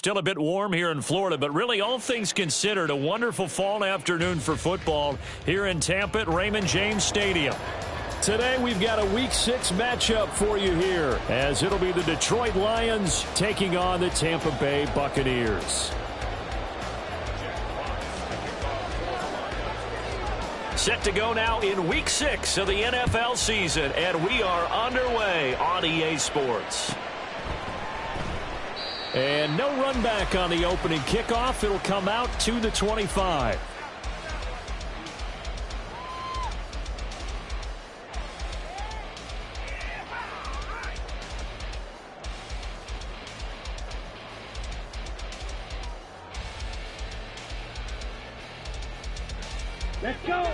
still a bit warm here in Florida, but really all things considered, a wonderful fall afternoon for football here in Tampa at Raymond James Stadium. Today we've got a Week 6 matchup for you here, as it'll be the Detroit Lions taking on the Tampa Bay Buccaneers. Set to go now in Week 6 of the NFL season, and we are underway on EA Sports. And no run back on the opening kickoff. It'll come out to the 25. Let's go.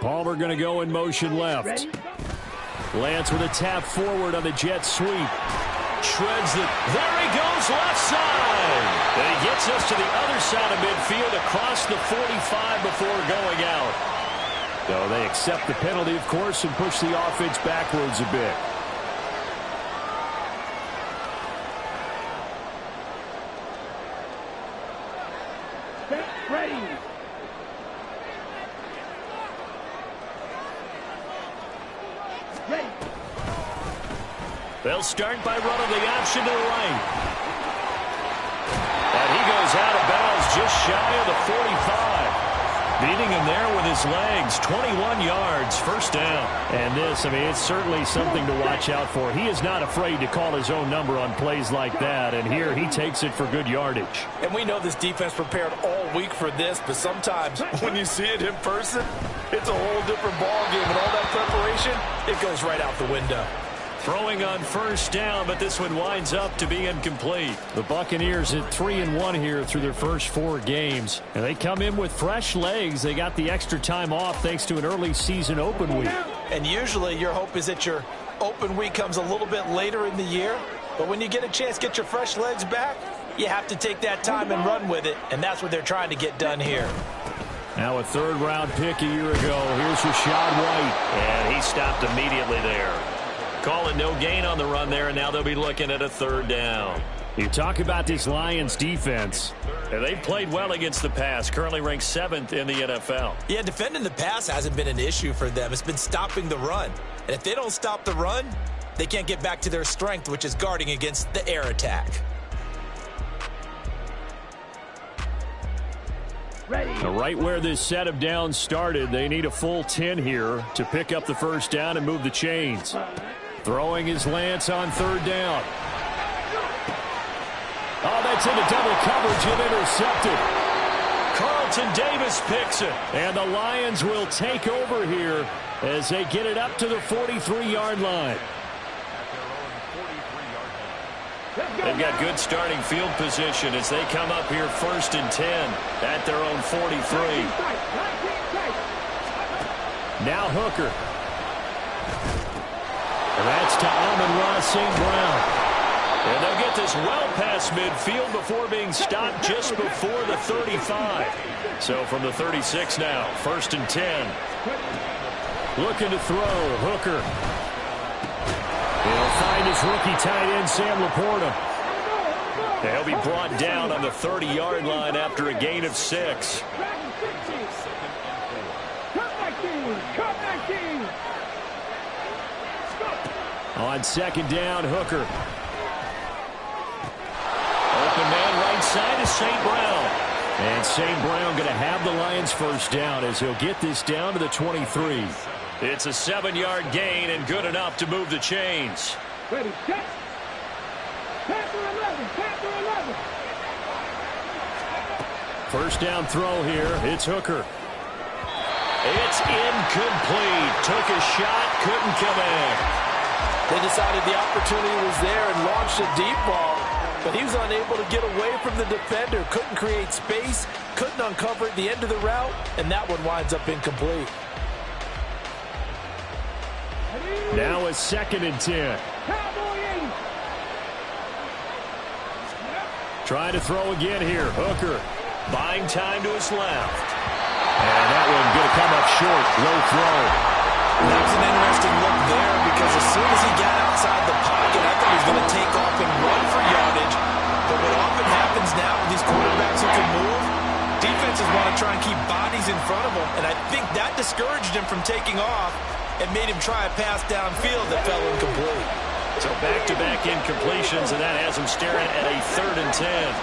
Palmer going to go in motion left. Lance with a tap forward on the jet sweep. Shreds it. There he goes, left side. And he gets us to the other side of midfield across the 45 before going out. So they accept the penalty, of course, and push the offense backwards a bit. Ready. Ready. They'll start by running the option to the right. And he goes out of bounds just shy of the 45. Beating him there with his legs, 21 yards, first down. And this, I mean, it's certainly something to watch out for. He is not afraid to call his own number on plays like that, and here he takes it for good yardage. And we know this defense prepared all week for this, but sometimes when you see it in person, it's a whole different ballgame, and all that preparation, it goes right out the window. Throwing on first down, but this one winds up to be incomplete. The Buccaneers at 3-1 here through their first 4 games. And they come in with fresh legs. They got the extra time off thanks to an early season open week. And usually your hope is that your open week comes a little bit later in the year. But when you get a chance to get your fresh legs back, you have to take that time and run with it. And that's what they're trying to get done here. Now a 3rd-round pick a year ago. Here's Rachaad White. And he stopped immediately there. Calling no gain on the run there, and now they'll be looking at a 3rd down. You talk about this Lions defense. And they've played well against the pass, currently ranked 7th in the NFL. Yeah, defending the pass hasn't been an issue for them. It's been stopping the run. And if they don't stop the run, they can't get back to their strength, which is guarding against the air attack. Ready. Right where this set of downs started, they need a full 10 here to pick up the first down and move the chains. Throwing his Lance on 3rd down. Oh, that's into double coverage and intercepted. Carlton Davis picks it. And the Lions will take over here as they get it up to the 43-yard line. They've got good starting field position as they come up here 1st and 10 at their own 43. Now Hooker. And that's to Amon-Ra St. Brown. And they'll get this well past midfield before being stopped just before the 35. So from the 36 now, 1st and 10. Looking to throw, Hooker. He'll find his rookie tight end, Sam Laporta. He'll be brought down on the 30-yard line after a gain of 6. On 2nd down, Hooker. Open man right side is St. Brown. And St. Brown going to have the Lions first down as he'll get this down to the 23. It's a 7-yard gain and good enough to move the chains. Ready, set. Pass 11. First down throw here. It's Hooker. It's incomplete. Took a shot, couldn't connect. They decided the opportunity was there and launched a deep ball, but he was unable to get away from the defender, couldn't create space, couldn't uncover at the end of the route, and that one winds up incomplete. Now a 2nd and 10. Trying to throw again here. Hooker buying time to his left. And that one going to come up short. Low throw. That was an interesting look there because as soon as he got outside the pocket, I thought he was going to take off and run for yardage. But what often happens now with these quarterbacks who can move, defenses want to try and keep bodies in front of them. And I think that discouraged him from taking off and made him try a pass downfield that fell incomplete. So back-to-back incompletions, and that has him staring at a 3rd and 10.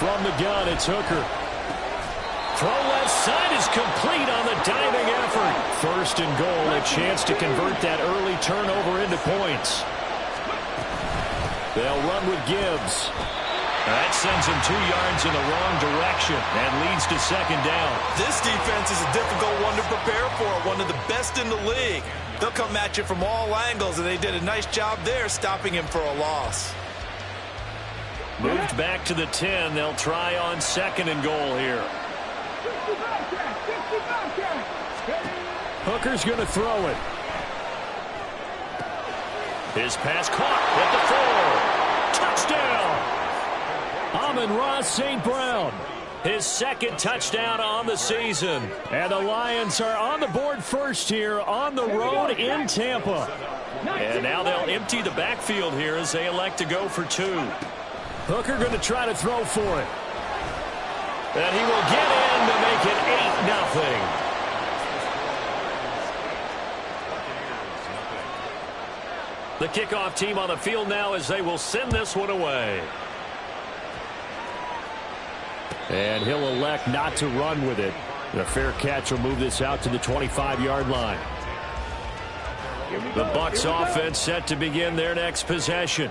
From the gun, it's Hooker. Throw left side is complete on the diving effort. 1st and goal, a chance to convert that early turnover into points. They'll run with Gibbs. That sends him 2 yards in the wrong direction and leads to 2nd down. This defense is a difficult one to prepare for, one of the best in the league. They'll come at you from all angles, and they did a nice job there stopping him for a loss. Moved back to the 10. They'll try on 2nd and goal here. Hooker's going to throw it. His pass caught at the 4. Touchdown! Amon-Ra St. Brown, his 2nd touchdown on the season. And the Lions are on the board first here on the road in Tampa. And now they'll empty the backfield here as they elect to go for 2. Hooker going to try to throw for it. And he will get in to make it 8-0. The kickoff team on the field now as they will send this one away. And he'll elect not to run with it. A fair catch will move this out to the 25-yard line. The Bucs offense set to begin their next possession.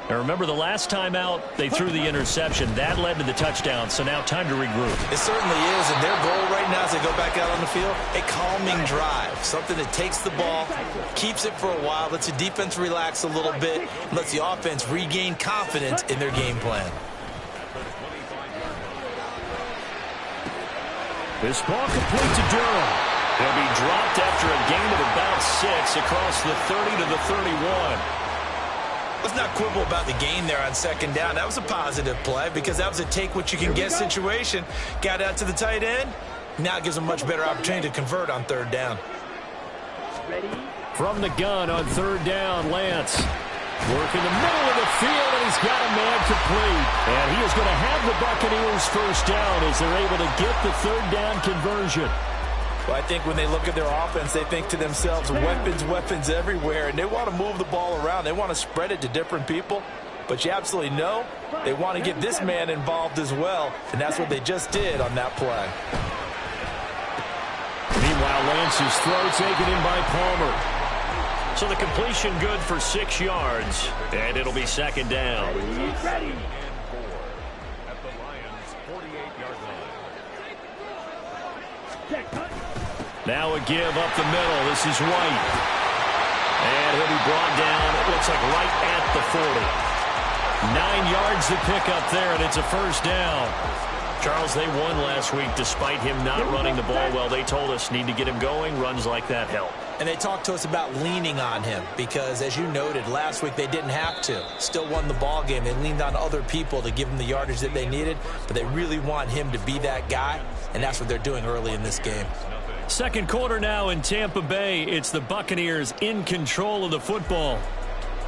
Now remember, the last time out, they threw the interception. That led to the touchdown, so now time to regroup. It certainly is, and their goal right now as they go back out on the field, a calming drive. Something that takes the ball, keeps it for a while, lets the defense relax a little bit, lets the offense regain confidence in their game plan. This ball complete to Durham. He'll be dropped after a gain of about 6 across the 30 to the 31. Let's not quibble about the gain there on 2nd down. That was a positive play because that was a take-what-you-can-get situation. Got out to the tight end. Now it gives them a much better opportunity to convert on 3rd down. From the gun on 3rd down, Lance. Working the middle of the field, and he's got a man complete. And he is going to have the Buccaneers 1st down as they're able to get the 3rd down conversion. Well, I think when they look at their offense, they think to themselves, weapons, weapons everywhere, and they want to move the ball around. They want to spread it to different people. But you absolutely know they want to get this man involved as well, and that's what they just did on that play. Meanwhile, Lance's throw taken in by Palmer. So the completion good for 6 yards, and it'll be 2nd down. Ready. Now a give up the middle. This is White. And he'll be brought down, it looks like right at the 40. 9 yards to pick up there, and it's a 1st down. Charles, they won last week despite him not running the ball well. They told us need to get him going. Runs like that help. And they talked to us about leaning on him because, as you noted, last week they didn't have to. Still won the ball game. They leaned on other people to give them the yardage that they needed, but they really want him to be that guy, and that's what they're doing early in this game. 2nd quarter now in Tampa Bay. It's the Buccaneers in control of the football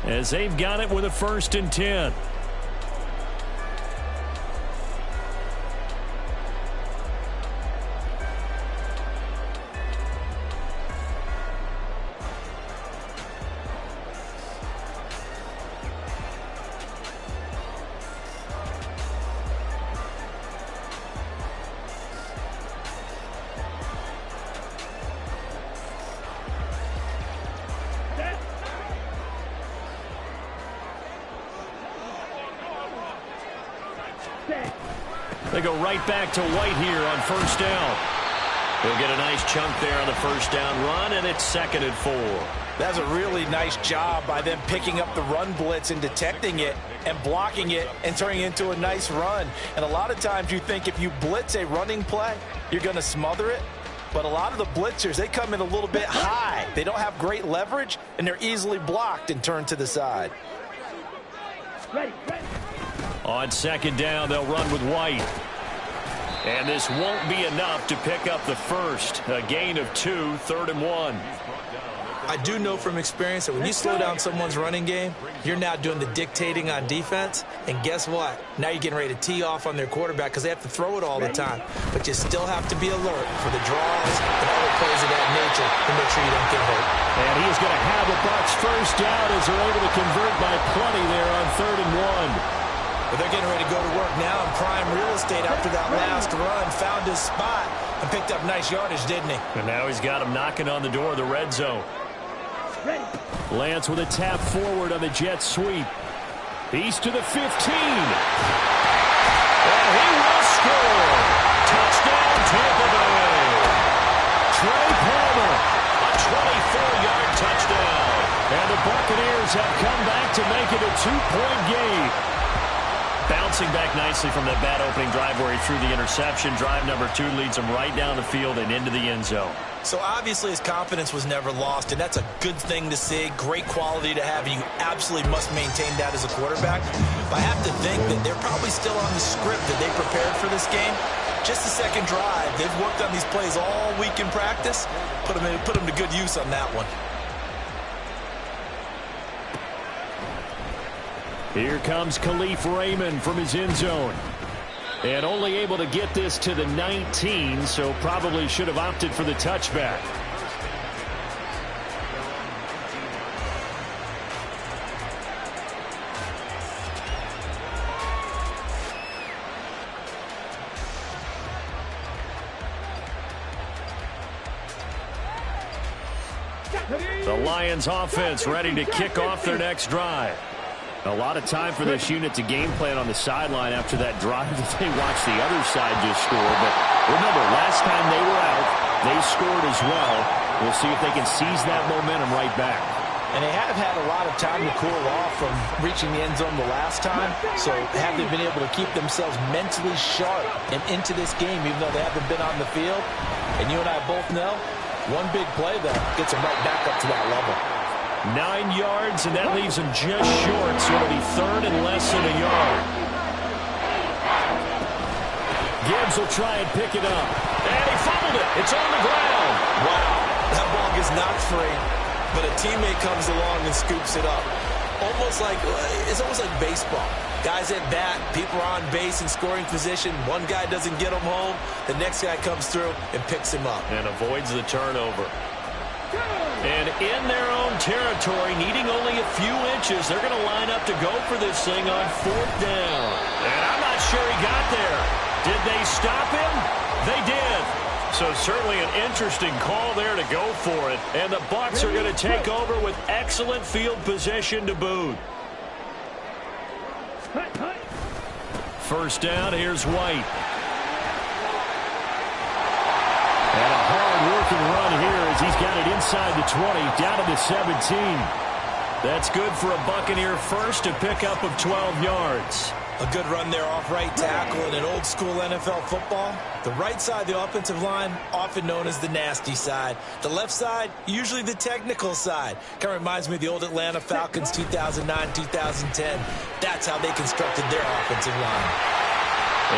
as they've got it with a 1st and 10. They go right back to White here on 1st down. He'll get a nice chunk there on the 1st down run, and it's 2nd and 4. That's a really nice job by them picking up the run blitz and detecting it and blocking it and turning it into a nice run. And a lot of times you think if you blitz a running play, you're going to smother it. But a lot of the blitzers, they come in a little bit high. They don't have great leverage, and they're easily blocked and turned to the side. Ready. On second down, they'll run with White. And this won't be enough to pick up the first. A gain of 2, 3rd and 1. I do know from experience that when you slow down someone's running game, you're now doing the dictating on defense. And guess what? Now you're getting ready to tee off on their quarterback because they have to throw it all the time. But you still have to be alert for the draws and other plays of that nature to make sure you don't get hurt. And he's going to have the Bucs first down as they're able to convert by plenty there on 3rd and 1. But they're getting ready to go to work now in prime real estate after that last run. Found his spot and picked up nice yardage, didn't he? And now he's got him knocking on the door of the red zone. Lance with a tap forward on the jet sweep. He's to the 15. And he will score. Touchdown, Tampa Bay. Trey Palmer, a 24-yard touchdown. And the Buccaneers have come back to make it a 2-point game. Bouncing back nicely from that bad opening drive where he threw the interception. Drive number 2 leads him right down the field and into the end zone. So obviously his confidence was never lost, and that's a good thing to see. Great quality to have, and you absolutely must maintain that as a quarterback. But I have to think that they're probably still on the script that they prepared for this game. Just the second drive. They've worked on these plays all week in practice. Put them to good use on that one. Here comes Khalif Raymond from his end zone. And only able to get this to the 19, so probably should have opted for the touchback. The Lions offense ready to kick off their next drive. A lot of time for this unit to game plan on the sideline after that drive that they watched the other side just score. But remember, last time they were out, they scored as well. We'll see if they can seize that momentum right back. And they have had a lot of time to cool off from reaching the end zone the last time. So have they been able to keep themselves mentally sharp and into this game, even though they haven't been on the field? And you and I both know, one big play, though, gets them right back up to that level. 9 yards, and that leaves him just short, so it'll be 3rd and less than a yard. Gibbs will try and pick it up. And he fumbled it. It's on the ground. Wow, that ball gets knocked free, but a teammate comes along and scoops it up. It's almost like baseball. Guys at bat, people are on base in scoring position. One guy doesn't get him home. The next guy comes through and picks him up. And avoids the turnover. And in their own territory, needing only a few inches, they're going to line up to go for this thing on 4th down. And I'm not sure he got there. Did they stop him? They did. So certainly an interesting call there to go for it. And the Bucs are going to take over with excellent field position to boot. First down, here's White. And a hard-working run here as he's got it inside the 20, down to the 17. That's good for a Buccaneer first, a pickup of 12 yards. A good run there off right tackle in an old-school NFL football. The right side of the offensive line, often known as the nasty side. The left side, usually the technical side. Kind of reminds me of the old Atlanta Falcons 2009-2010. That's how they constructed their offensive line.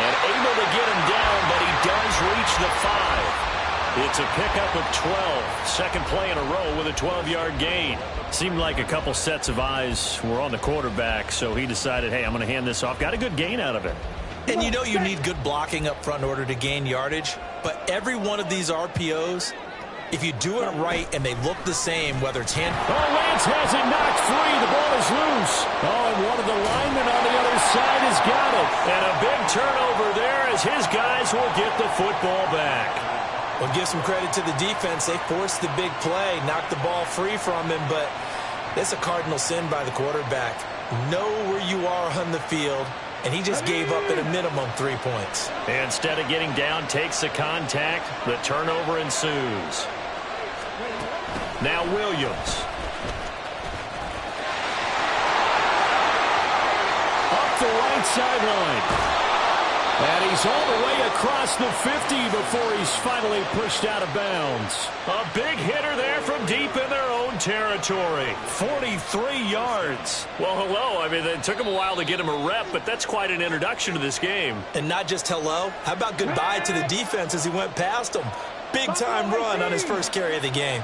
And able to get him down, but he does reach the 5. It's a pickup of 12. Second play in a row with a 12-yard gain. Seemed like a couple sets of eyes were on the quarterback, so he decided, hey, I'm going to hand this off. Got a good gain out of it. And you know you need good blocking up front in order to gain yardage, but every one of these RPOs, if you do it right and they look the same, whether it's hand... Oh, Lance has it knocked free. The ball is loose. Oh, and one of the linemen on the other side has got it. And a big turnover there as his guys will get the football back. Well, give some credit to the defense. They forced the big play, knocked the ball free from him, but that's a cardinal sin by the quarterback. Know where you are on the field, and he just gave up at a minimum 3 points. Instead of getting down, takes the contact. The turnover ensues. Now Williams. Up the right sideline. And he's all the way across the 50 before he's finally pushed out of bounds. A big hitter there from deep in their own home territory. 43 yards. Well, hello. I mean, it took him a while to get him a rep, but that's quite an introduction to this game. And not just hello. How about goodbye to the defense as he went past him? Big-time run on his first carry of the game.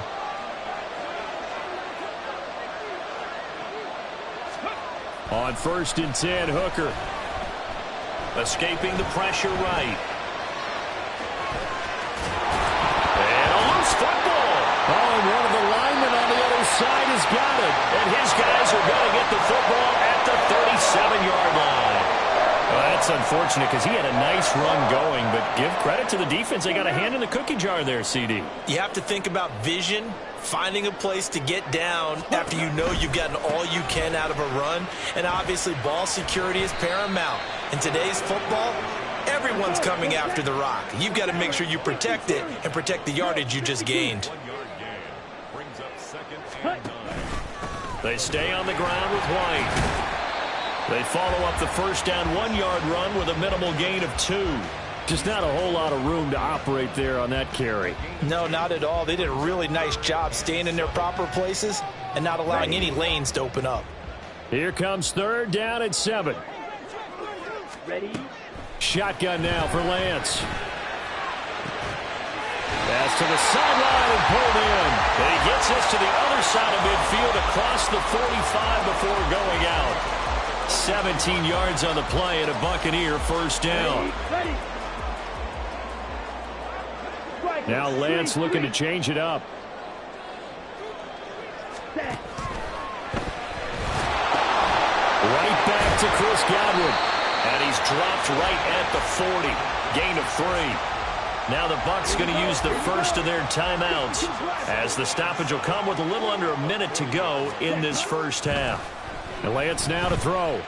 On 1st and 10, Hooker. Escaping the pressure right. And a loose football. Oh, and one of the linemen on the other side has got it. And his guys are going to get the football at the 37-yard line. Well, that's unfortunate because he had a nice run going, but give credit to the defense. They got a hand in the cookie jar there, CD. You have to think about vision, finding a place to get down after you know you've gotten all you can out of a run. And obviously, ball security is paramount. In today's football, everyone's coming after the rock. You've got to make sure you protect it and protect the yardage you just gained. They stay on the ground with White. They follow up the first down 1-yard run with a minimal gain of 2. Just not a whole lot of room to operate there on that carry. No, not at all. They did a really nice job staying in their proper places and not allowing any lanes to open up. Here comes 3rd down and 7. Ready? Shotgun now for Lance. Pass to the sideline and pulled in. He gets us to the other side of midfield across the 45 before going out. 17 yards on the play and a Buccaneer first down. Ready. Now Lance looking to change it up. Set. Right back to Chris Godwin. And he's dropped right at the 40. Gain of 3. Now the Bucs going to use the first of their timeouts as the stoppage will come with a little under a minute to go in this first half. And Lance now to throw.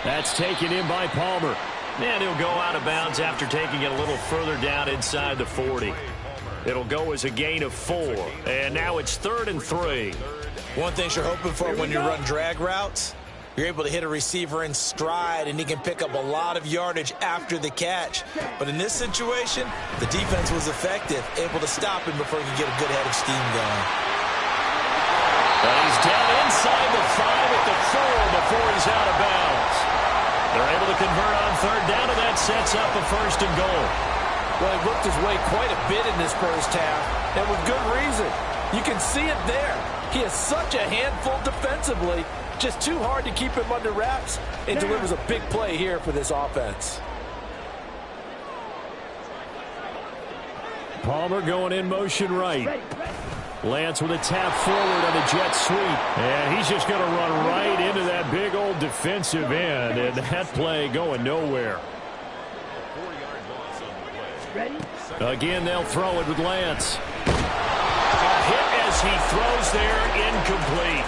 That's taken in by Palmer. And he'll go out of bounds after taking it a little further down inside the 40. It'll go as a gain of 4. And now it's 3rd and 3. One thing you're hoping for when you run drag routes, you're able to hit a receiver in stride, and he can pick up a lot of yardage after the catch. But in this situation, the defense was effective, able to stop him before he could get a good head of steam going. And he's down inside the 5 at the 4 before he's out of bounds. They're able to convert on 3rd down, and that sets up a 1st and goal. Well, he worked his way quite a bit in this first half, and with good reason. You can see it there. He is such a handful defensively. Just too hard to keep him under wraps, and delivers a big play here for this offense. Palmer going in motion right. Lance with a tap forward on the jet sweep. And he's just going to run right into that big old defensive end. And that play going nowhere. Ready? Again, they'll throw it with Lance. A hit as he throws there, incomplete.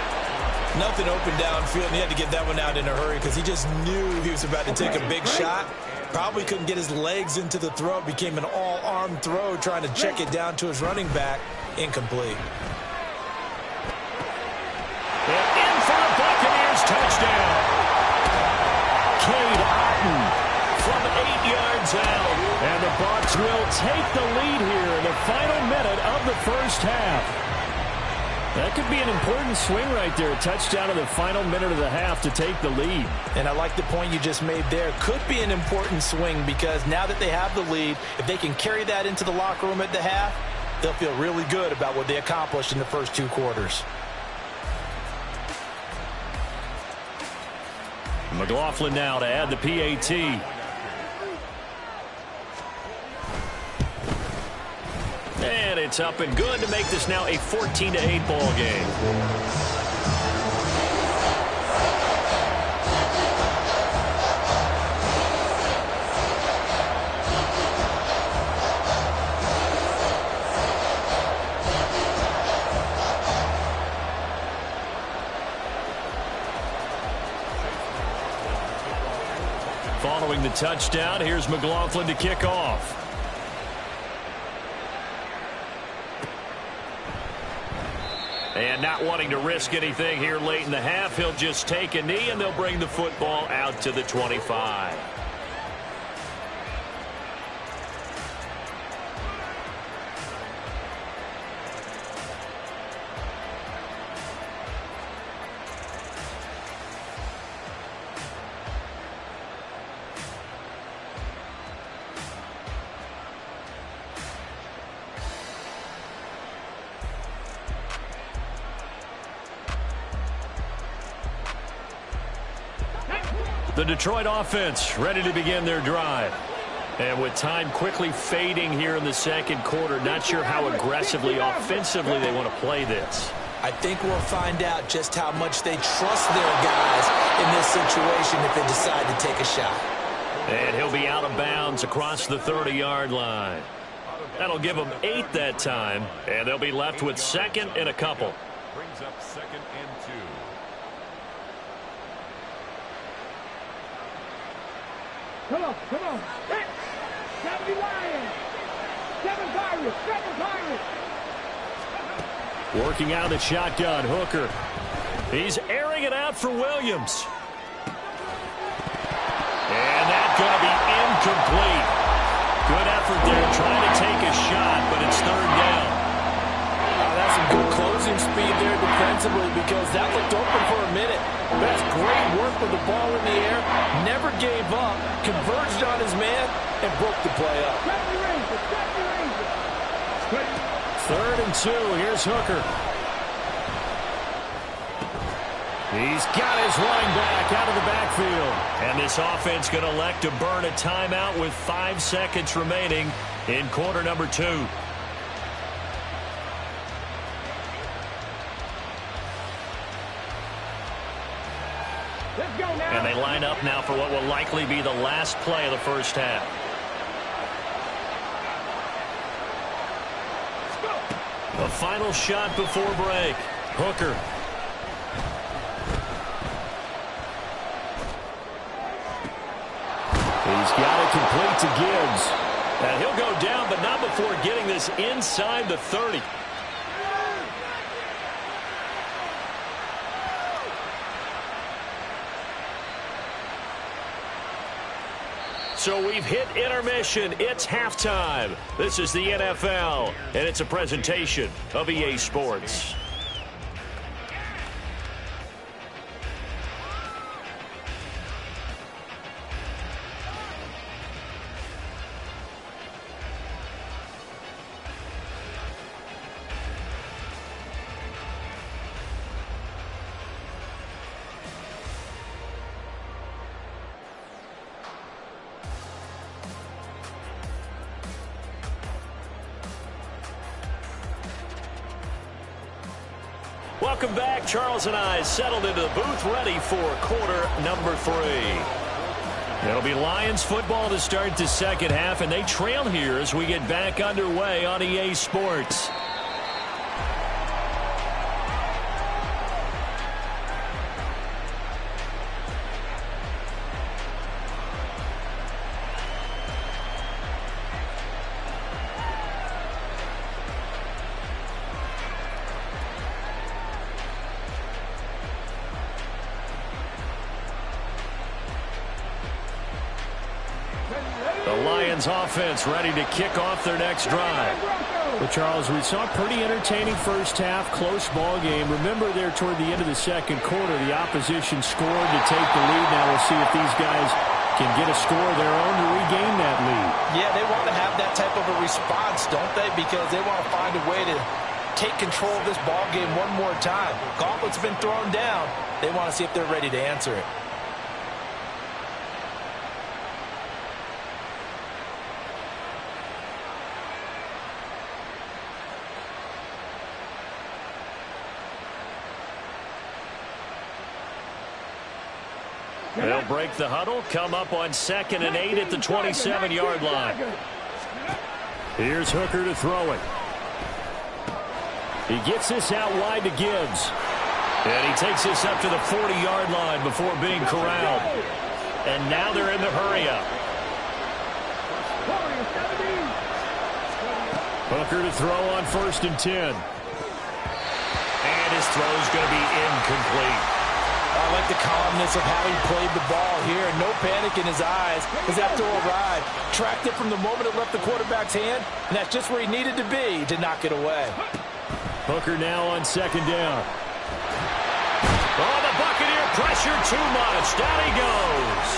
Nothing open downfield, and he had to get that one out in a hurry because he just knew he was about to take a big shot. Probably couldn't get his legs into the throw. It became an all-arm throw trying to check it down to his running back. Incomplete. And in for the Buccaneers touchdown. Cade Otton from 8 yards out. And the Bucs will take the lead here in the final minute of the first half. That could be an important swing right there. A touchdown in the final minute of the half to take the lead. And I like the point you just made there. Could be an important swing because now that they have the lead, if they can carry that into the locker room at the half, they'll feel really good about what they accomplished in the first 2 quarters. McLaughlin now to add the PAT. And it's up and good to make this now a 14-8 ball game. Following the touchdown, here's McLaughlin to kick off. And not wanting to risk anything here late in the half, he'll just take a knee, and they'll bring the football out to the 25. The Detroit offense ready to begin their drive. And with time quickly fading here in the second quarter, not sure how aggressively, offensively they want to play this. I think we'll find out just how much they trust their guys in this situation if they decide to take a shot. And he'll be out of bounds across the 30-yard line. That'll give them 8 that time, and they'll be left with second and a couple. Brings up 2nd and 2. Come on. Hit. 70 Lions. 7 Pirates. 7 Pirates. Working out of the shotgun, Hooker. He's airing it out for Williams. And that's going to be incomplete. Good effort there trying to take a shot, but it's 3rd down. That's some good closing speed there defensively because that looked open for a minute. That's great work with the ball in the air. Never gave up, converged on his man, and broke the play up. 3rd and 2. Here's Hooker. He's got his running back out of the backfield. And this offense going to elect to burn a timeout with 5 seconds remaining in quarter number 2. Let's go now. And they line up now for what will likely be the last play of the first half. A final shot before break. Hooker. He's got it complete to Gibbs. And he'll go down, but not before getting this inside the 30. So we've hit intermission. It's halftime. This is the NFL, and it's a presentation of EA Sports. Welcome back. Charles and I settled into the booth ready for quarter number 3. It'll be Lions football to start the second half, and they trail here as we get back underway on EA Sports. Offense ready to kick off their next drive. Well, Charles, we saw a pretty entertaining first half, close ball game. Remember there toward the end of the second quarter, the opposition scored to take the lead. Now we'll see if these guys can get a score of their own to regain that lead. Yeah, they want to have that type of a response, don't they? Because they want to find a way to take control of this ball game one more time. Gauntlet's been thrown down. They want to see if they're ready to answer it. They'll break the huddle, come up on 2nd and 8 at the 27-yard line. Here's Hooker to throw it. He gets this out wide to Gibbs. And he takes this up to the 40-yard line before being corralled. And now they're in the hurry-up. Hooker to throw on 1st and 10. And his throw's going to be incomplete. I like the calmness of how he played the ball here. No panic in his eyes as that throw arrived. Tracked it from the moment it left the quarterback's hand, and that's just where he needed to be to knock it away. Hooker now on 2nd down. Oh, the Buccaneer pressure too much. Down he goes.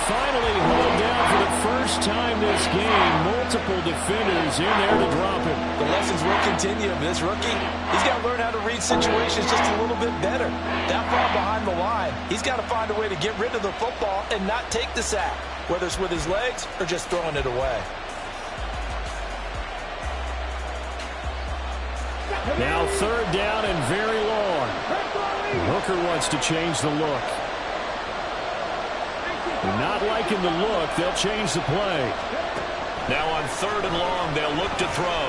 finally hauled down for the first time this game. Multiple defenders in there to drop him. The lessons will continue. This rookie, he's got to learn how to read situations just a little bit better. That far behind the line, he's got to find a way to get rid of the football and not take the sack, whether it's with his legs or just throwing it away. Now third down and very long. Hooker wants to change the look. Not liking the look, they'll change the play. Now on third and long, they'll look to throw.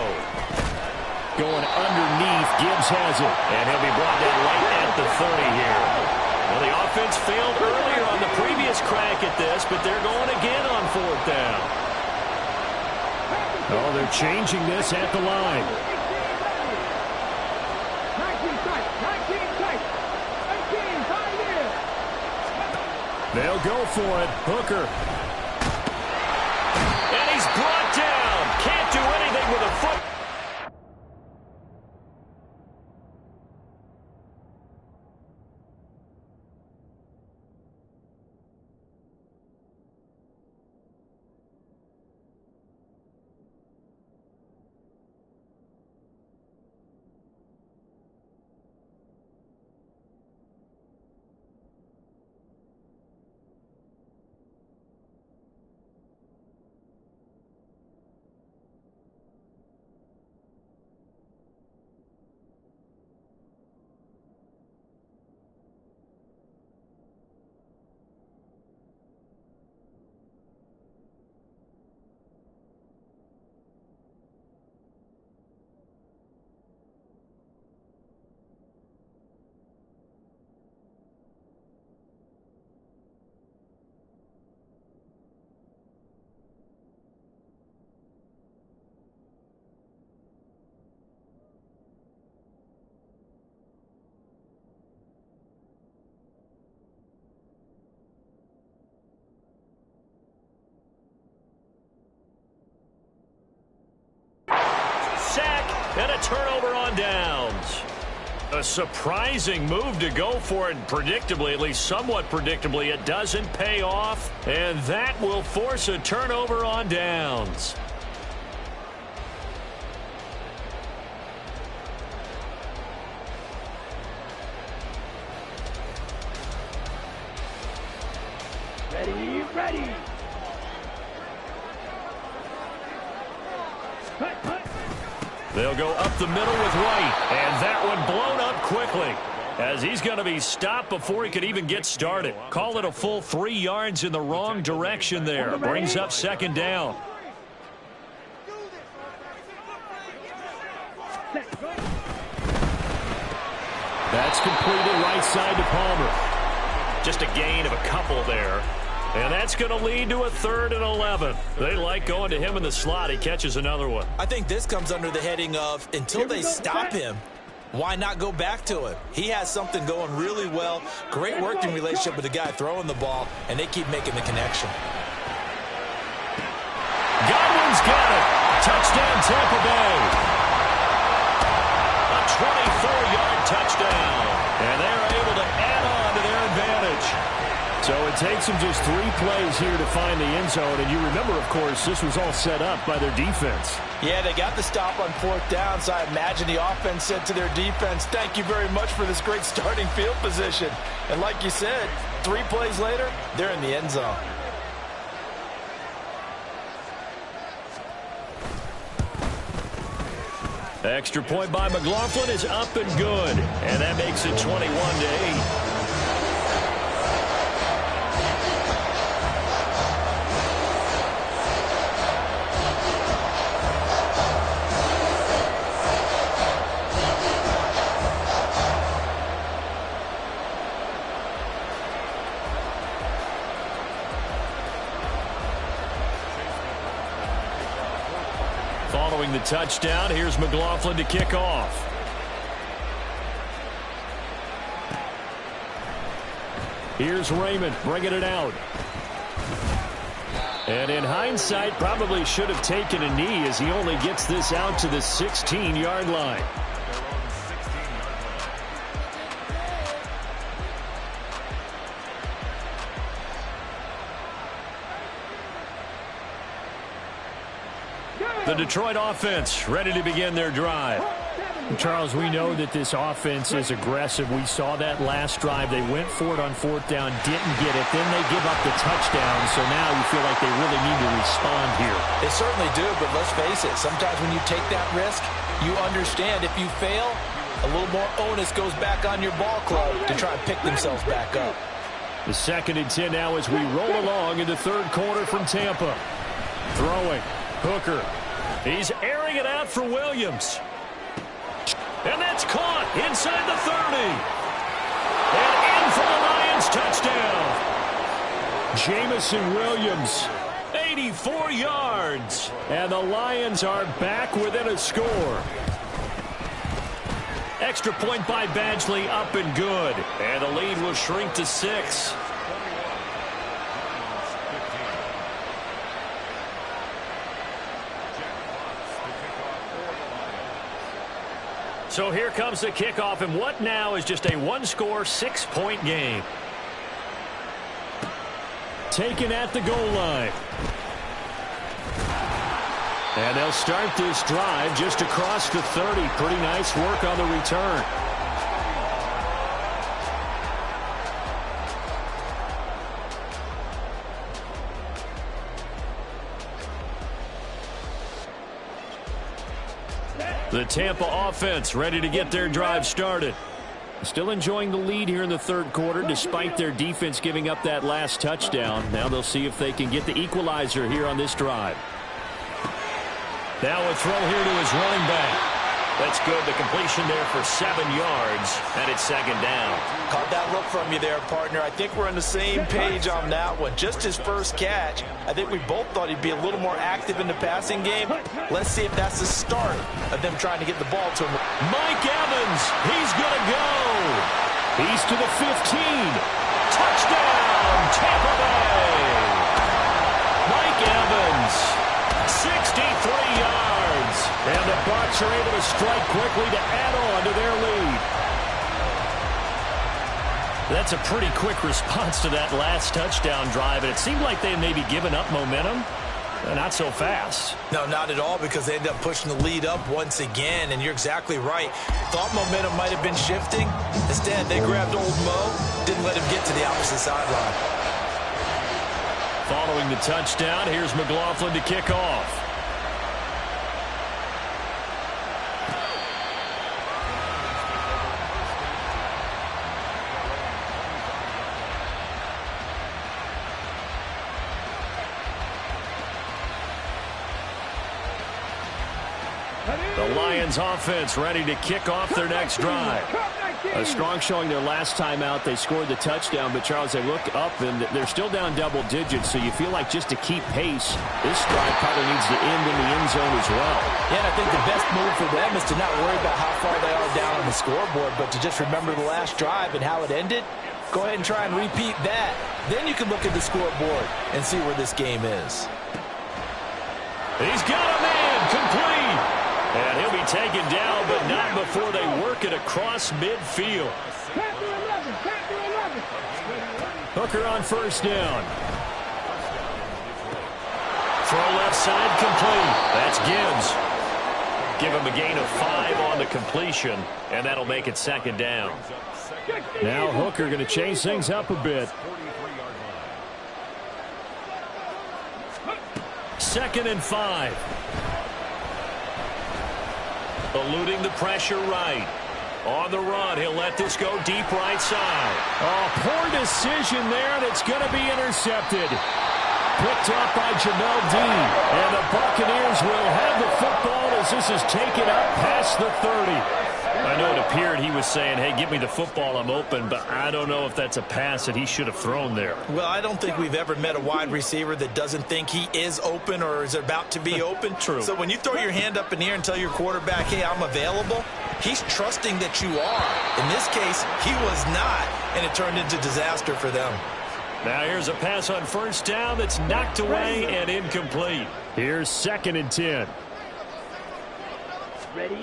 Going underneath, Gibbs has it. And he'll be brought down right at the 30 here. Well, the offense failed earlier on the previous crack at this, but they're going again on fourth down. Oh, they're changing this at the line. 19 tight, 19 tight, 18, 5 years. They'll go for it. Hooker. And he's brought down. Can't do anything with a foot. And a turnover on downs. A surprising move to go for it, and predictably, at least somewhat predictably, it doesn't pay off. And that will force a turnover on downs. Ready, ready. Cut, cut. They'll go up the middle with White, and that one blown up quickly as he's going to be stopped before he could even get started. Call it a full 3 yards in the wrong direction there. Brings up second down. That's completed right side to Palmer. Just a gain of a couple there. And that's going to lead to a 3rd and 11. They like going to him in the slot. He catches another one. I think this comes under the heading of until they stop him, why not go back to him? He has something going really well. Great working relationship with the guy throwing the ball, and they keep making the connection. Godwin's got it. Touchdown, Tampa Bay. A 24-yard touchdown. And they're able to add on to their advantage. So it takes them just 3 plays here to find the end zone. And you remember, of course, this was all set up by their defense. Yeah, they got the stop on 4th down, so I imagine the offense said to their defense, thank you very much for this great starting field position. And like you said, 3 plays later, they're in the end zone. Extra point by McLaughlin is up and good. And that makes it 21-8. Following the touchdown, here's McLaughlin to kick off. Here's Raymond bringing it out. And in hindsight, probably should have taken a knee as he only gets this out to the 16-yard line. The Detroit offense ready to begin their drive. Charles, we know that this offense is aggressive. We saw that last drive. They went for it on fourth down, didn't get it. Then they give up the touchdown. So now you feel like they really need to respond here. They certainly do, but let's face it. Sometimes when you take that risk, you understand if you fail, a little more onus goes back on your ball club to try and pick themselves back up. The 2nd and 10 now as we roll along in the third quarter from Tampa. Throwing. Hooker. He's airing it out for Williams. And that's caught inside the 30. And in for the Lions touchdown. Jamison Williams, 84 yards. And the Lions are back within a score. Extra point by Badgley, up and good. And the lead will shrink to 6. So here comes the kickoff, and what now is just a one-score, 6-point game. Taken at the goal line. And they'll start this drive just across the 30. Pretty nice work on the return. The Tampa offense ready to get their drive started. Still enjoying the lead here in the third quarter despite their defense giving up that last touchdown. Now they'll see if they can get the equalizer here on this drive. Now a throw here to his running back. That's good. The completion there for 7 yards, and it's 2nd down. Caught that look from you there, partner. I think we're on the same page on that one. Just his first catch. I think we both thought he'd be a little more active in the passing game. Let's see if that's the start of them trying to get the ball to him. Mike Evans, he's going to go. He's to the 15. Touchdown, Tampa Bay. Mike Evans, 63 yards. And the Bucs are able to strike quickly to add on to their lead. That's a pretty quick response to that last touchdown drive. And it seemed like they had maybe given up momentum. Not so fast. No, not at all, because they ended up pushing the lead up once again. And you're exactly right. Thought momentum might have been shifting. Instead, they grabbed old Mo, didn't let him get to the opposite sideline. Following the touchdown, here's McLaughlin to kick off. The Lions offense ready to kick off their next drive. A strong showing their last time out. They scored the touchdown, but Charles, they look up and they're still down double digits, so you feel like just to keep pace, this drive probably needs to end in the end zone as well. Yeah, and I think the best move for them is to not worry about how far they are down on the scoreboard, but to just remember the last drive and how it ended. Go ahead and try and repeat that. Then you can look at the scoreboard and see where this game is. He's got a man complete. And he'll be taken down, but not before they work it across midfield. Hooker on first down. Throw left side complete. That's Gibbs. Give him a gain of 5 on the completion, and that'll make it 2nd down. Now Hooker going to change things up a bit. 2nd and 5. Eluding the pressure right. On the run, he'll let this go deep right side. Oh, poor decision there, and it's going to be intercepted. Picked up by Jamel Dean. And the Buccaneers will have the football as this is taken up past the 30. I know it appeared he was saying, hey, give me the football, I'm open, but I don't know if that's a pass that he should have thrown there. Well, I don't think we've ever met a wide receiver that doesn't think he is open or is about to be open. True. So when you throw your hand up in the air and tell your quarterback, hey, I'm available, he's trusting that you are. In this case, he was not, and it turned into disaster for them. Now here's a pass on first down that's knocked away and incomplete. Here's 2nd and 10. Ready?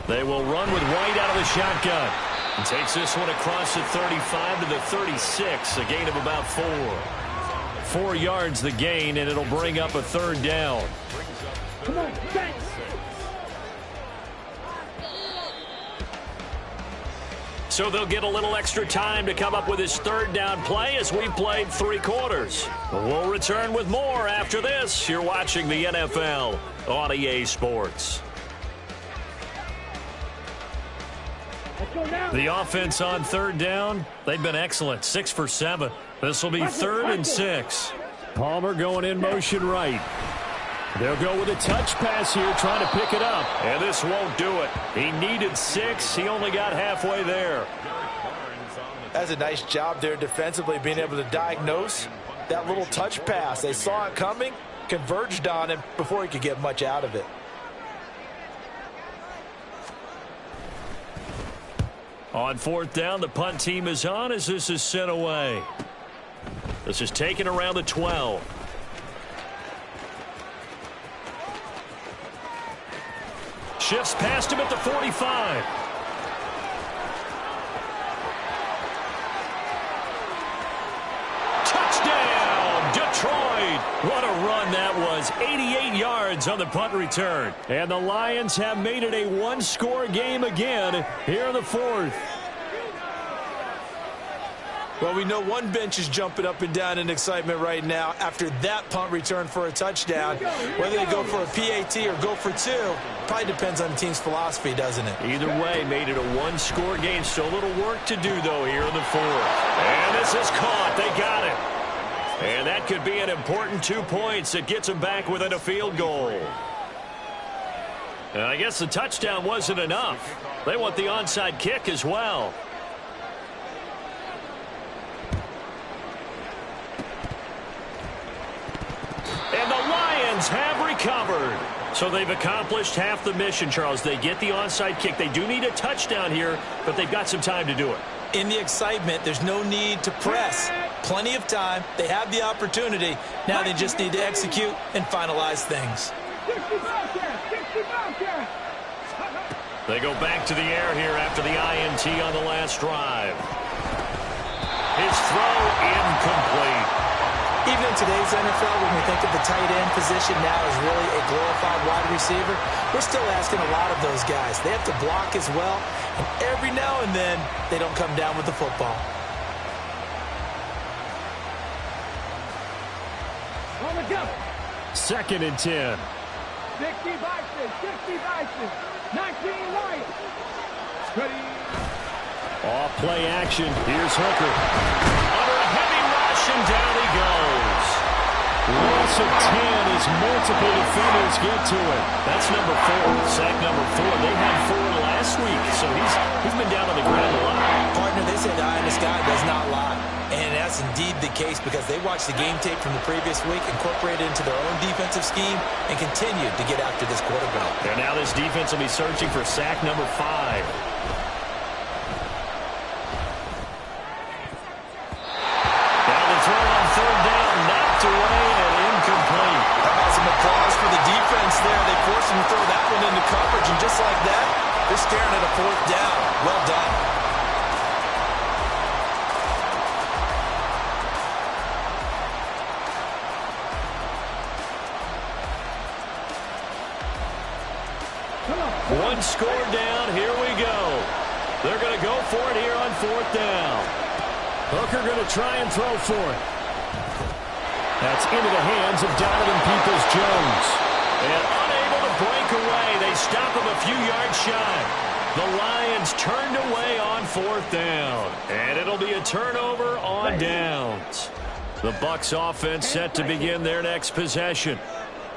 They will run with White out of the shotgun. And takes this one across the 35 to the 36, a gain of about 4. 4 yards the gain, and it'll bring up a 3rd down. Come on, set. So they'll get a little extra time to come up with his third down play as we played 3 quarters. We'll return with more after this. You're watching the NFL on EA Sports. The offense on third down, they've been excellent. 6 for 7. This will be 3rd and 6. Palmer going in motion right. They'll go with a touch pass here, trying to pick it up. And this won't do it. He needed 6. He only got halfway there. That's a nice job there defensively, being able to diagnose that little touch pass. They saw it coming, converged on him before he could get much out of it. On 4th down, the punt team is on as this is sent away. This is taken around the 12. Shifts past him at the 45. Touchdown, Detroit. What a run that was. 88 yards on the punt return. And the Lions have made it a one-score game again here in the 4th. Well, we know one bench is jumping up and down in excitement right now after that punt return for a touchdown. Whether they go for a PAT or go for 2, probably depends on the team's philosophy, doesn't it? Either way, made it a one-score game. Still a little work to do, though, here in the 4th. And this is caught. They got it. And that could be an important 2 points. It gets them back within a field goal. And I guess the touchdown wasn't enough. They want the onside kick as well. And the Lions have recovered. So they've accomplished half the mission, Charles. They get the onside kick. They do need a touchdown here, but they've got some time to do it. In the excitement, there's no need to press. Plenty of time. They have the opportunity. Now they just need to execute and finalize things. They go back to the air here after the INT on the last drive. His throw incomplete. Even in today's NFL, when we think of the tight end position now as really a glorified wide receiver, we're still asking a lot of those guys. They have to block as well, and every now and then, they don't come down with the football. On the go. 2nd and 10. 60 Vices, 60 Vices, 19 Lions. Ready. Off play action. Here's Hooker. Under a heavy rush, and down he goes. Loss of 10 as multiple defenders get to it. That's number 4, sack number 4. They had 4 last week, so he's been down on the ground a lot. Partner, they say the eye in the sky does not lie. And that's indeed the case because they watched the game tape from the previous week, incorporated it into their own defensive scheme, and continued to get after this quarterback. And now this defense will be searching for sack number 5. There, they forced him to throw that one into coverage, and just like that, they're staring at a 4th down. Well done. One score down. Here we go. They're going to go for it here on 4th down. Hooker going to try and throw for it. That's into the hands of Donovan Peoples-Jones. And unable to break away. They stop him a few yards shy. The Lions turned away on 4th down. And it'll be a turnover on downs. The Bucs offense set to begin their next possession.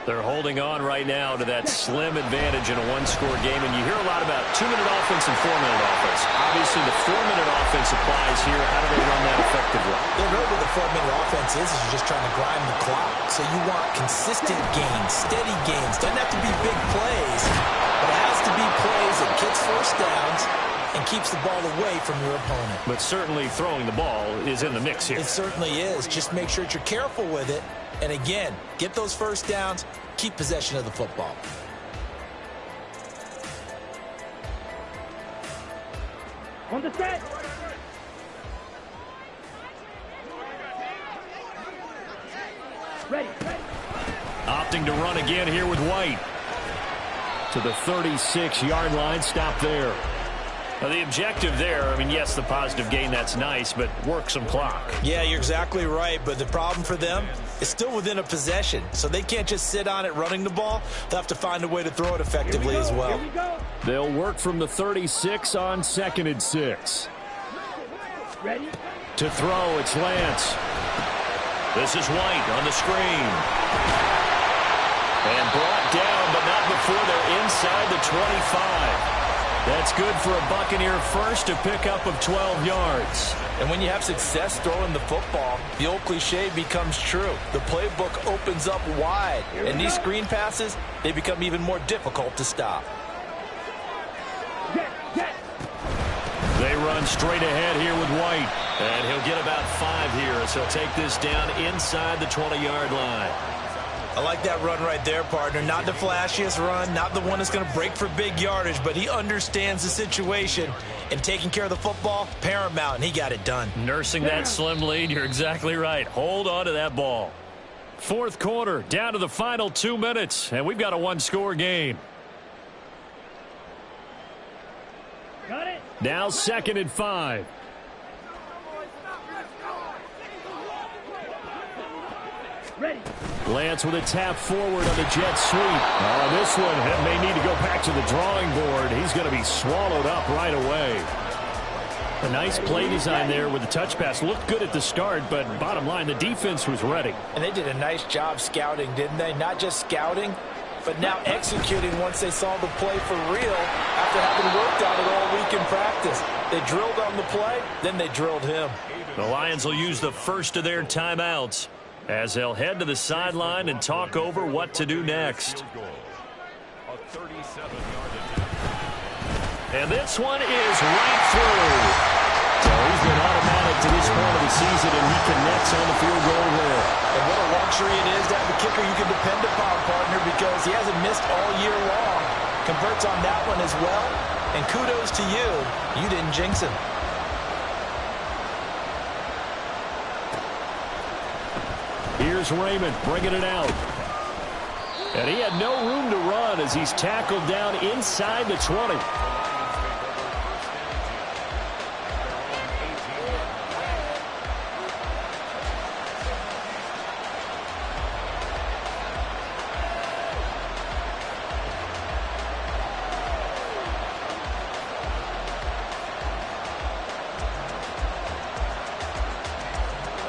They're holding on right now to that slim advantage in a one-score game. And you hear a lot about 2-minute offense and 4-minute offense. Obviously, the 4-minute offense applies here. How do they run that effectively? They're really what the 4-minute offense is you're just trying to grind the clock. So you want consistent gains, steady gains. Doesn't have to be big plays, but it has to be plays that gets 1st downs and keeps the ball away from your opponent. But certainly throwing the ball is in the mix here. It certainly is. Just make sure that you're careful with it. And again, get those 1st downs, keep possession of the football. On the set. Ready. Opting to run again here with White. to the 36-yard line. Stop there. Now, the objective there, I mean, yes, the positive gain, that's nice, but work some clock. Yeah, you're exactly right, but the problem for them is still within a possession, so they can't just sit on it running the ball. They'll have to find a way to throw it effectively as well. They'll work from the 36 on 2nd and 6. Ready? To throw, it's Lance. This is White on the screen. And brought down, but not before they're inside the 25. That's good for a Buccaneer first, a pickup of 12 yards. And when you have success throwing the football, the old cliche becomes true. The playbook opens up wide, and these screen passes, they become even more difficult to stop. They run straight ahead here with White. And he'll get about 5 here, so he'll take this down inside the 20-yard line. I like that run right there, partner. Not the flashiest run, not the one that's going to break for big yardage, but he understands the situation, and taking care of the football, paramount, and he got it done. Nursing that slim lead, you're exactly right. Hold on to that ball. 4th quarter, down to the final 2 minutes, and we've got a one-score game. Got it. Now 2nd and 5. Ready. Lance with a tap forward on the jet sweep. This one may need to go back to the drawing board. He's going to be swallowed up right away. A nice play design there with the touch pass. Looked good at the start, but bottom line, the defense was ready. And they did a nice job scouting, didn't they? Not just scouting, but now executing once they saw the play for real after having worked on it all week in practice. They drilled on the play, then they drilled him. The Lions will use the first of their timeouts as they'll head to the sideline and talk over what to do next. And this one is right through. So he's been automatic to this point of the season, and he connects on the field goal there. And what a luxury it is to have a kicker you can depend upon, partner, because he hasn't missed all year long. Converts on that one as well. And kudos to you. You didn't jinx him. Here's Raymond bringing it out. And he had no room to run as he's tackled down inside the 20.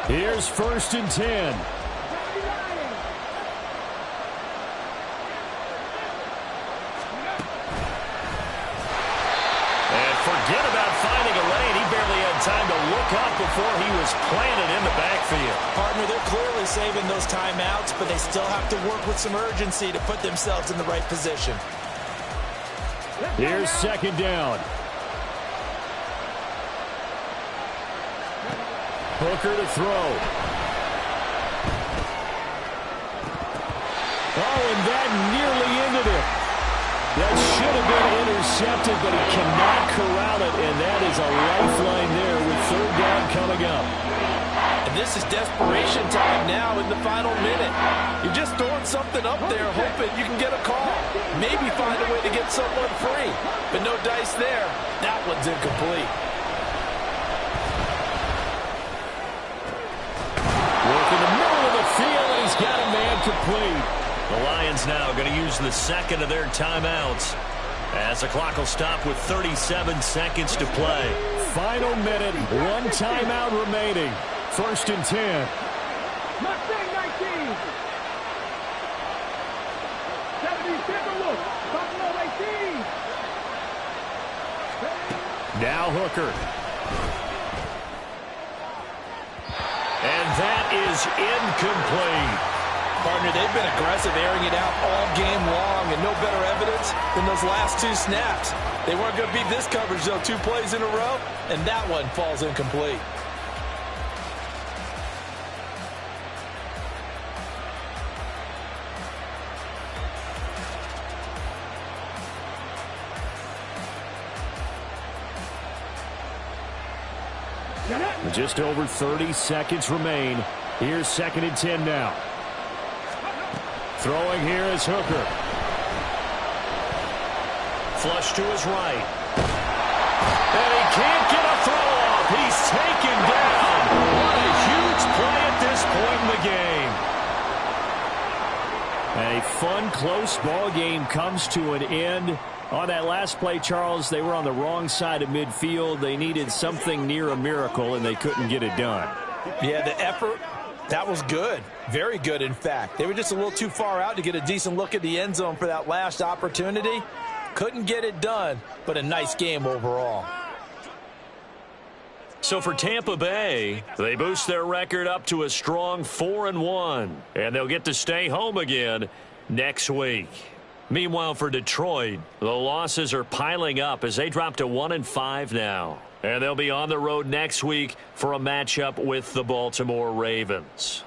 Here's 1st and 10. Forget about finding a lane. He barely had time to look up before he was planted in the backfield. Partner, they're clearly saving those timeouts, but they still have to work with some urgency to put themselves in the right position. Here's 2nd down. Hooker to throw. Oh, and that nearly ended it. That should have been intercepted, but he cannot corral it, and that is a lifeline there with 3rd down coming up. And this is desperation time now in the final minute. You're just throwing something up there, hoping you can get a call. Maybe find a way to get someone free. But no dice there. That one's incomplete. Work in the middle of the field, and he's got a man complete. The Lions now going to use the 2nd of their timeouts as the clock will stop with 37 seconds to play. Final minute, 1 timeout remaining. 1st and 10. Mustang 19. 77 look. Buffalo 18. Now Hooker. And that is incomplete. Partner, they've been aggressive, airing it out all game long, and no better evidence than those last 2 snaps. They weren't going to beat this coverage, though, 2 plays in a row, and that one falls incomplete. Just over 30 seconds remain. Here's 2nd and 10 now. Throwing here is Hooker. Flush to his right. And he can't get a throw off. He's taken down. What a huge play at this point in the game. A fun, close ball game comes to an end. On that last play, Charles, they were on the wrong side of midfield. They needed something near a miracle, and they couldn't get it done. Yeah, the effort, that was good. Very good, in fact. They were just a little too far out to get a decent look at the end zone for that last opportunity. Couldn't get it done, but a nice game overall. So for Tampa Bay, they boost their record up to a strong 4-1, and they'll get to stay home again next week. Meanwhile, for Detroit, the losses are piling up as they drop to 1-5 now. And they'll be on the road next week for a matchup with the Baltimore Ravens.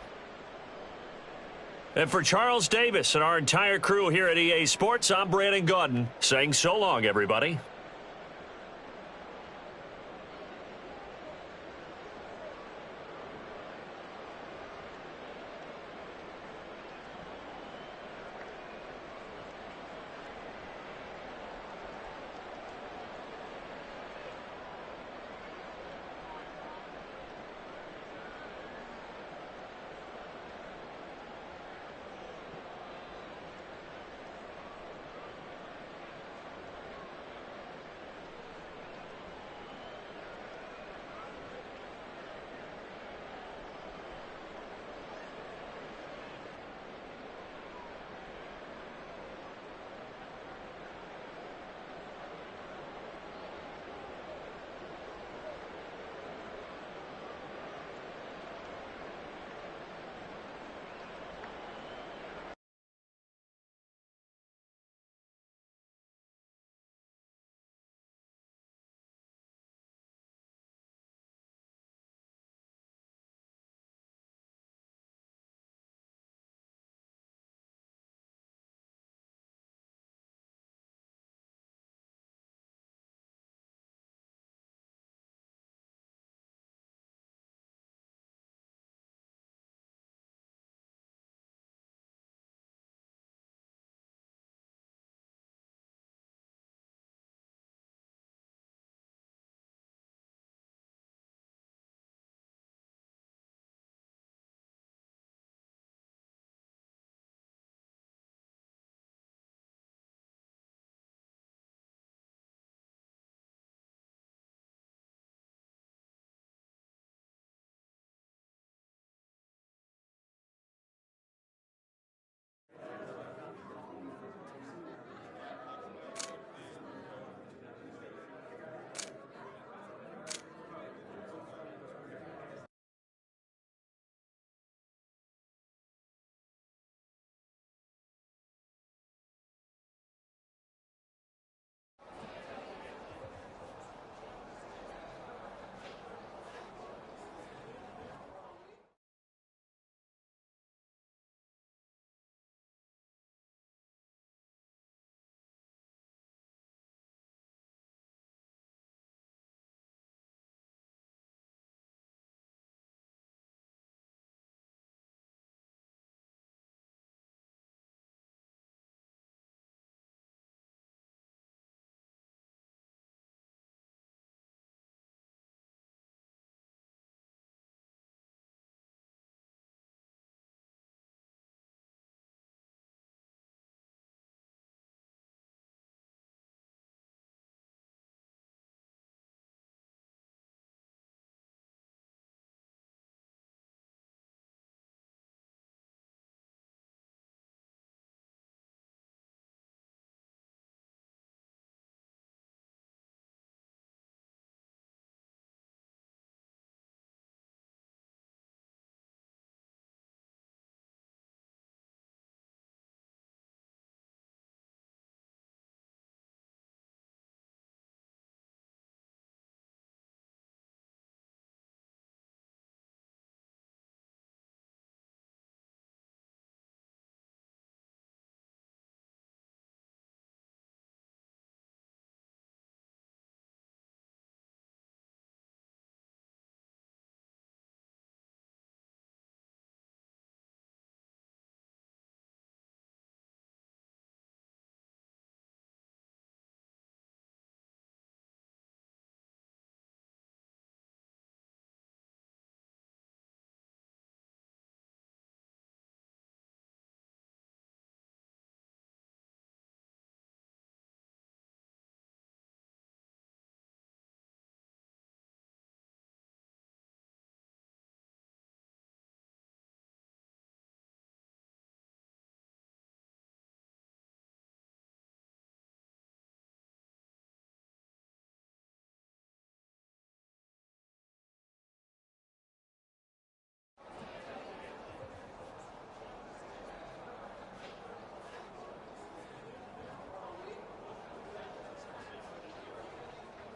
And for Charles Davis and our entire crew here at EA Sports, I'm Brandon Gaudin saying so long, everybody.